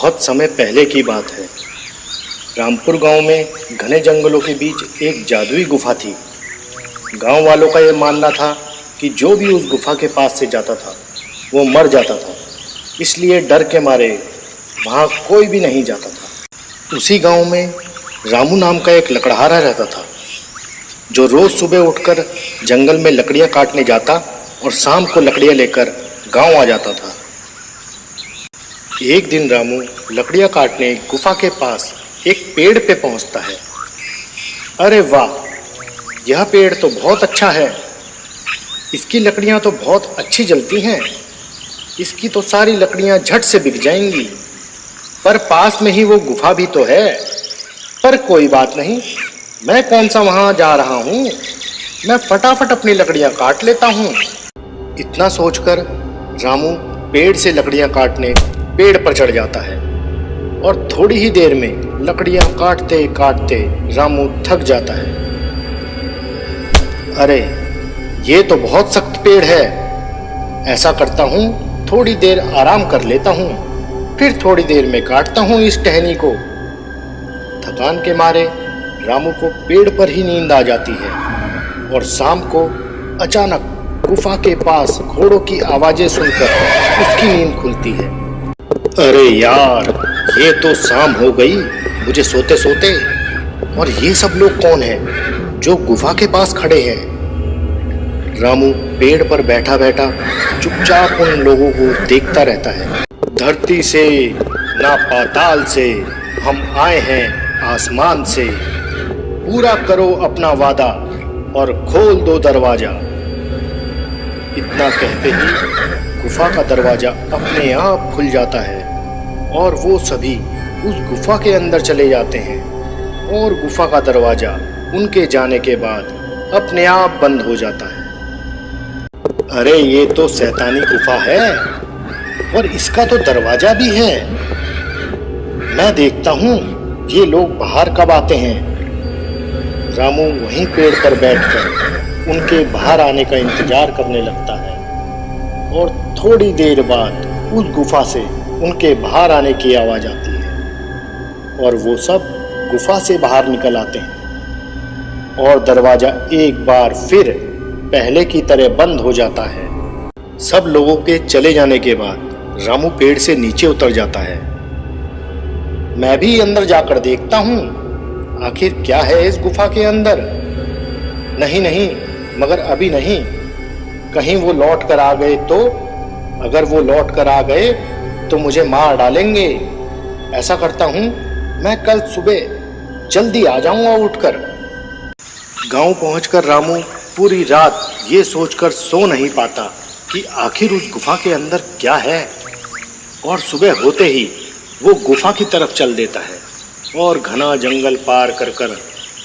बहुत समय पहले की बात है। रामपुर गांव में घने जंगलों के बीच एक जादुई गुफा थी। गांव वालों का यह मानना था कि जो भी उस गुफा के पास से जाता था वो मर जाता था, इसलिए डर के मारे वहां कोई भी नहीं जाता था। उसी गांव में रामू नाम का एक लकड़हारा रहता था, जो रोज सुबह उठकर जंगल में लकड़ियां काटने जाता और शाम को लकड़ियां लेकर गांव आ जाता था। एक दिन रामू लकड़ियां काटने गुफा के पास एक पेड़ पे पहुंचता है। अरे वाह, यह पेड़ तो बहुत अच्छा है, इसकी लकड़ियां तो बहुत अच्छी जलती हैं, इसकी तो सारी लकड़ियां झट से बिक जाएंगी। पर पास में ही वो गुफा भी तो है। पर कोई बात नहीं, मैं कौन सा वहां जा रहा हूं, मैं फटाफट अपनी लकड़ियां काट लेता हूं। इतना सोचकर रामू पेड़ से लकड़ियां काटने पेड़ पर चढ़ जाता है और थोड़ी ही देर में लकड़ियां काटते काटते रामू थक जाता है। अरे ये तो बहुत सख्त पेड़ है, ऐसा करता हूँ थोड़ी देर आराम कर लेता हूँ, फिर थोड़ी देर में काटता हूँ इस टहनी को। थकान के मारे रामू को पेड़ पर ही नींद आ जाती है और शाम को अचानक गुफा के पास घोड़ों की आवाजें सुनकर उसकी नींद खुलती है। अरे यार, ये तो शाम हो गई मुझे सोते सोते, और ये सब लोग कौन हैं जो गुफा के पास खड़े हैं। रामू पेड़ पर बैठा बैठा चुपचाप उन लोगों को देखता रहता है। धरती से ना पाताल से हम आए हैं आसमान से, पूरा करो अपना वादा और खोल दो दरवाजा। इतना कहते ही गुफा का दरवाजा अपने आप खुल जाता है और वो सभी उस गुफा के अंदर चले जाते हैं और गुफा का दरवाजा उनके जाने के बाद अपने आप बंद हो जाता है। अरे ये तो शैतानी गुफा है और इसका तो दरवाजा भी है। मैं देखता हूँ ये लोग बाहर कब आते हैं। रामू वहीं पेड़ पर बैठकर उनके बाहर आने का इंतजार करने लगता है और थोड़ी देर बाद उस गुफा से उनके बाहर आने की आवाज आती है और वो सब गुफा से बाहर निकल आते हैं और दरवाजा एक बार फिर पहले की तरह बंद हो जाता है। सब लोगों के चले जाने के बाद रामू पेड़ से नीचे उतर जाता है। मैं भी अंदर जाकर देखता हूँ आखिर क्या है इस गुफा के अंदर। नहीं नहीं, मगर अभी नहीं, कहीं वो लौट कर आ गए तो। अगर वो लौट कर आ गए तो मुझे मार डालेंगे। ऐसा करता हूँ मैं कल सुबह जल्दी आ जाऊंगा उठकर। गांव पहुंचकर रामू पूरी रात ये सोचकर सो नहीं पाता कि आखिर उस गुफा के अंदर क्या है, और सुबह होते ही वो गुफा की तरफ चल देता है और घना जंगल पार कर कर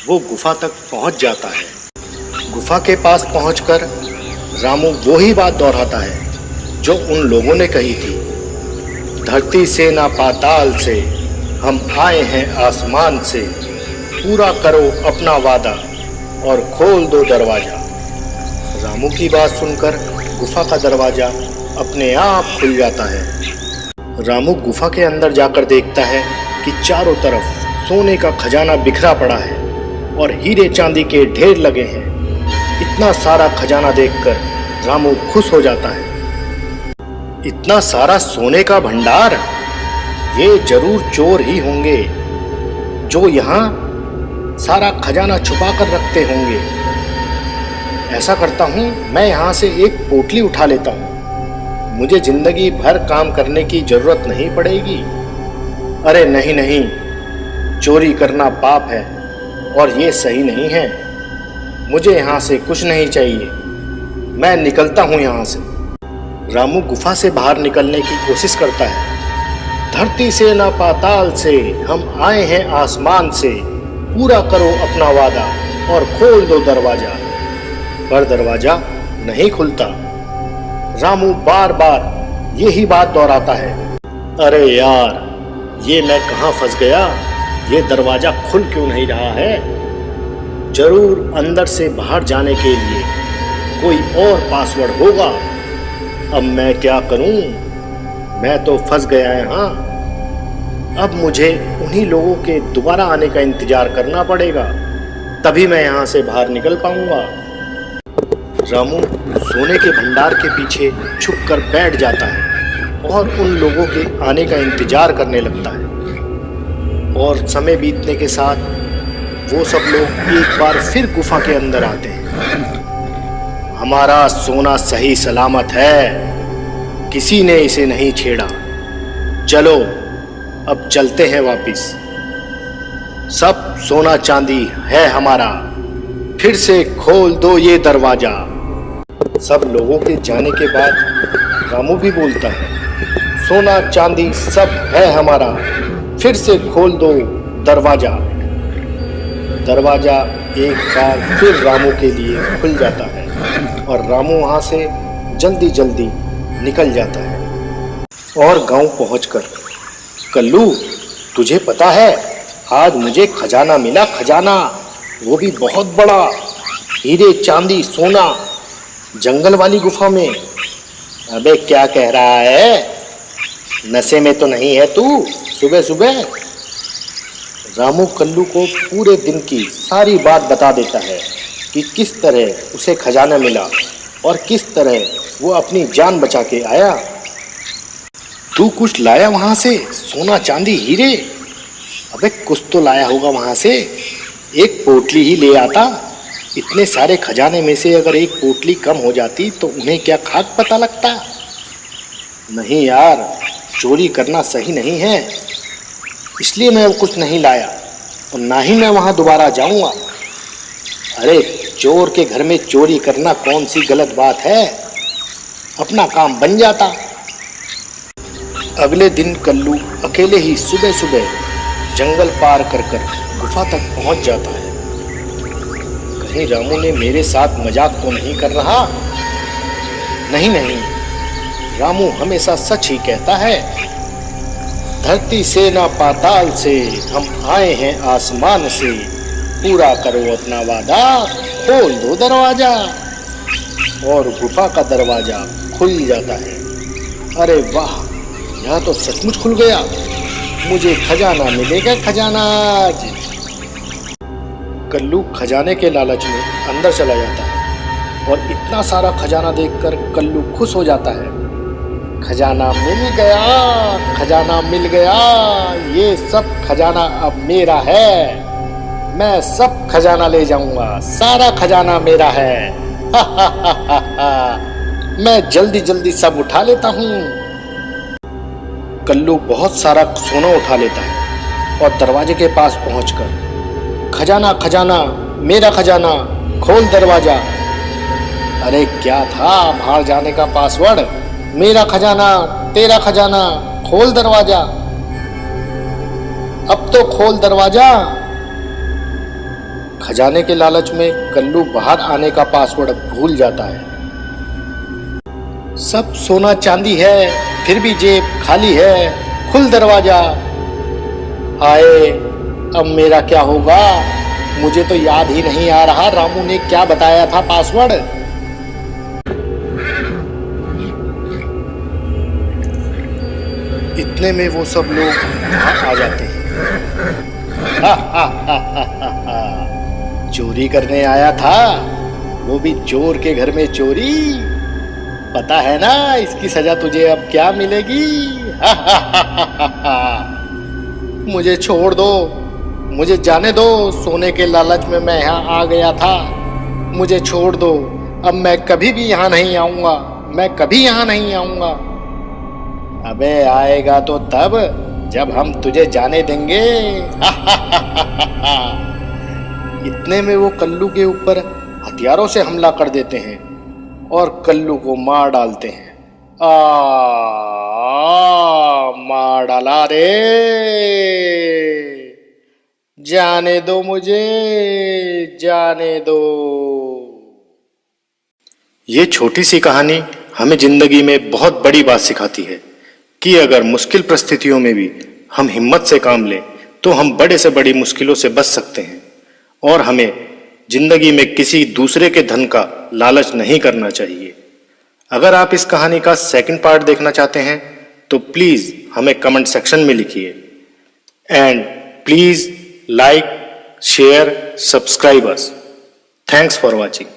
वो गुफा तक पहुंच जाता है। गुफा के पास पहुंचकर रामू वो ही बात दोहराता है जो उन लोगों ने कही थी। धरती से ना पाताल से हम आए हैं आसमान से, पूरा करो अपना वादा और खोल दो दरवाजा। रामू की बात सुनकर गुफा का दरवाजा अपने आप खुल जाता है। रामू गुफा के अंदर जाकर देखता है कि चारों तरफ सोने का खजाना बिखरा पड़ा है और हीरे चांदी के ढेर लगे हैं। इतना सारा खजाना देखकर रामू खुश हो जाता है। इतना सारा सोने का भंडार, ये जरूर चोर ही होंगे जो यहाँ सारा खजाना छुपा कर रखते होंगे। ऐसा करता हूँ मैं यहाँ से एक पोटली उठा लेता हूँ, मुझे जिंदगी भर काम करने की जरूरत नहीं पड़ेगी। अरे नहीं नहीं, चोरी करना पाप है और ये सही नहीं है। मुझे यहाँ से कुछ नहीं चाहिए, मैं निकलता हूँ यहाँ से। रामू गुफा से बाहर निकलने की कोशिश करता है। धरती से ना पाताल से हम आए हैं आसमान से, पूरा करो अपना वादा और खोल दो दरवाजा। पर दरवाजा नहीं खुलता। रामू बार बार यही बात दोहराता है। अरे यार, ये मैं कहाँ फंस गया, ये दरवाजा खुल क्यों नहीं रहा है। जरूर अंदर से बाहर जाने के लिए कोई और पासवर्ड होगा। अब मैं क्या करूं, मैं तो फंस गया यहाँ। अब मुझे उन्हीं लोगों के दोबारा आने का इंतजार करना पड़ेगा, तभी मैं यहाँ से बाहर निकल पाऊंगा। रामू सोने के भंडार के पीछे छुपकर बैठ जाता है और उन लोगों के आने का इंतजार करने लगता है। और समय बीतने के साथ वो सब लोग एक बार फिर गुफा के अंदर आते हैं। हमारा सोना सही सलामत है, किसी ने इसे नहीं छेड़ा। चलो अब चलते हैं वापिस। सब सोना चांदी है हमारा, फिर से खोल दो ये दरवाजा। सब लोगों के जाने के बाद रामू भी बोलता है, सोना चांदी सब है हमारा, फिर से खोल दो दरवाजा। दरवाजा एक बार फिर रामू के लिए खुल जाता है और रामू वहां से जल्दी जल्दी निकल जाता है। और गांव पहुंचकर, कल्लू तुझे पता है आज मुझे खजाना मिला, खजाना, वो भी बहुत बड़ा, हीरे चांदी सोना, जंगल वाली गुफा में। अबे क्या कह रहा है, नशे में तो नहीं है तू सुबह सुबह? रामू कल्लू को पूरे दिन की सारी बात बता देता है कि किस तरह उसे खजाना मिला और किस तरह वो अपनी जान बचा के आया। तू कुछ लाया वहां से, सोना चांदी हीरे? अबे कुछ तो लाया होगा वहां से, एक पोटली ही ले आता। इतने सारे खजाने में से अगर एक पोटली कम हो जाती तो उन्हें क्या खाक पता लगता? नहीं यार, चोरी करना सही नहीं है, इसलिए मैं कुछ नहीं लाया और ना ही मैं वहां दोबारा जाऊंगा। अरे चोर के घर में चोरी करना कौन सी गलत बात है, अपना काम बन जाता। अगले दिन कल्लू अकेले ही सुबह सुबह जंगल पार कर गुफा तक पहुंच जाता है। कहीं रामू ने मेरे साथ मजाक तो नहीं कर रहा? नहीं नहीं, रामू हमेशा सच ही कहता है। धरती से ना पाताल से, हम आए हैं आसमान से, पूरा करो अपना वादा, खोल दो दरवाजा। और गुफा का दरवाजा खुल जाता है। अरे वाह, यहाँ तो सचमुच खुल गया, मुझे खजाना मिलेगा, खजाना आज। कल्लू खजाने के लालच में अंदर चला जाता है और इतना सारा खजाना देखकर कल्लू खुश हो जाता है। खजाना मिल गया, खजाना मिल गया, ये सब खजाना अब मेरा है, मैं सब खजाना ले जाऊंगा, सारा खजाना मेरा है। हा हा हा हा हा, मैं जल्दी जल्दी सब उठा लेता हूँ। कल्लू बहुत सारा सोना उठा लेता है और दरवाजे के पास पहुंचकर, खजाना खजाना मेरा खजाना, खोल दरवाजा। अरे क्या था बाहर जाने का पासवर्ड? मेरा खजाना तेरा खजाना, खोल दरवाजा, अब तो खोल दरवाजा। खजाने के लालच में कल्लू बाहर आने का पासवर्ड भूल जाता है। सब सोना चांदी है, फिर भी जेब खाली है, खुल दरवाजा। हाय, अब मेरा क्या होगा? मुझे तो याद ही नहीं आ रहा रामू ने क्या बताया था पासवर्ड। इतने में वो सब लोग वहां आ जाते हैं। हा हा हा हा हा, चोरी करने आया था, वो भी चोर के घर में चोरी। पता है ना इसकी सजा तुझे अब क्या मिलेगी? हा हा हा हा हा। मुझे छोड़ दो, मुझे जाने दो, सोने के लालच में मैं यहाँ आ गया था, मुझे छोड़ दो, अब मैं कभी भी यहाँ नहीं आऊंगा, मैं कभी यहाँ नहीं आऊंगा। अबे आएगा तो तब जब हम तुझे जाने देंगे। हा हा हा हा हा। इतने में वो कल्लू के ऊपर हथियारों से हमला कर देते हैं और कल्लू को मार डालते हैं। मार डाला रे, जाने दो मुझे, जाने दो। ये छोटी सी कहानी हमें जिंदगी में बहुत बड़ी बात सिखाती है कि अगर मुश्किल परिस्थितियों में भी हम हिम्मत से काम लें तो हम बड़े से बड़ी मुश्किलों से बच सकते हैं। और हमें जिंदगी में किसी दूसरे के धन का लालच नहीं करना चाहिए। अगर आप इस कहानी का सेकंड पार्ट देखना चाहते हैं तो प्लीज हमें कमेंट सेक्शन में लिखिए। and please like, share, subscribe us. Thanks for watching.